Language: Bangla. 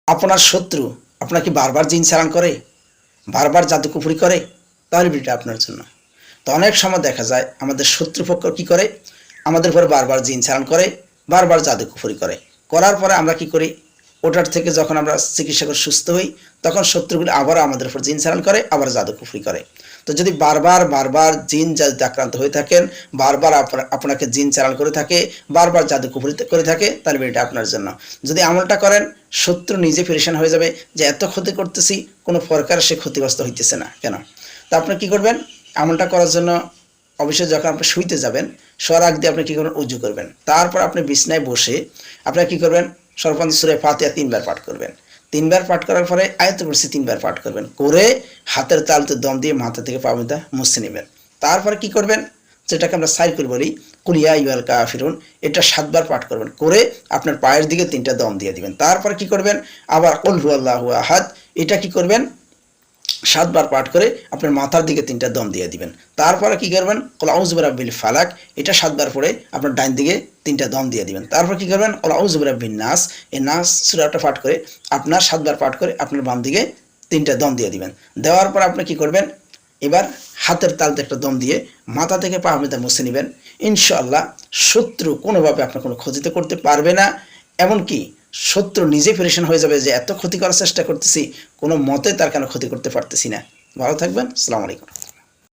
আপনার শত্রু আপনাকে বারবার জিন চালান করে, বারবার জাদুকুফরি করে, তাহলে ভিডিওটা আপনার জন্য। তো অনেক সময় দেখা যায় আমাদের শত্রুপক্ষ কি করে, আমাদের উপরে বারবার জিন চালান করে, বারবার জাদুকুফরি করে, করার পরে আমরা কি করি, ওটার থেকে যখন আমরা চিকিৎসা করে সুস্থ হই, তখন শত্রুগুলো আবারও আমাদের উপর জিন চালান করে, আবার জাদুকুফরি করে। তো যদি বারবার বারবার জিন জাদুতে আক্রান্ত হয়ে থাকেন, বারবার আপনাকে জিন চালান করে থাকে, বারবার জাদুকুফরি করে থাকে, তাহলে এটা আপনার জন্য। যদি আমলটা করেন, শত্রু নিজে পেরেশান হয়ে যাবে যে এত ক্ষতি করতেছি, কোনো প্রকার সে ক্ষতিগ্রস্ত হইতেছে না কেন। তা আপনি কি করবেন, আমলটা করার জন্য অবশ্যই যখন আপনি শুইতে যাবেন, শোয়ার আগ দিয়ে আপনি কী করবেন, উজু করবেন। তারপর আপনি বিছনায় বসে আপনারা কী করবেন, সর্বপ্রথম সূরা ফাতিহা 3 বার পাঠ করবেন। 3 বার পাঠ করার পরে আয়াতুল কুরসি 3 বার পাঠ করবেন, করে হাতের তালুতে দম দিয়ে মাথা থেকে পা পর্যন্ত মুছে নেবেন। তারপরে কি করবেন, যেটাকে আমরা সাইকেল বলি, কুল ইয়া আইয়ুহাল কাফিরুন, এটা 7 বার পাঠ করবেন, করে আপনার পায়ের দিকে 3টা দম দিয়ে দিবেন। তারপরে কি করবেন, আবার কুল হুয়াল্লাহু আহাদ, এটা কি করবেন 7 বার পাঠ করে আপনার মাথার দিকে 3টা দম দিয়ে দিবেন। তারপরে কি করবেন, কুল আউযু বিরাব্বিল ফালাক, এটা 7 বার পরে আপনার ডান দিকে 3টা দম দিয়ে দিবেন। তারপর কি করবেন, কুল আউযু বিরাব্বিন নাস, এই নাস সূরাটা পাঠ করে আপনার 7 বার পাঠ করে আপনার বাম দিকে 3টা দম দিয়ে দিবেন। দেওয়ার পর আপনি কি করবেন, এবার হাতের তালুতে একটা দম দিয়ে মাথা থেকে পা পর্যন্ত মুছে নেবেন। ইনশাআল্লাহ শত্রু কোনোভাবে আপনার কোনো ক্ষতি করতে পারবে না, এমনকি শত্রু নিজে পেরেশান হয়ে যাবে যে এত ক্ষতি করার চেষ্টা করতেছি, কোনো মতে তার কেন ক্ষতি করতে পারতেছি না। ভালো থাকবেন, আসসালামু আলাইকুম।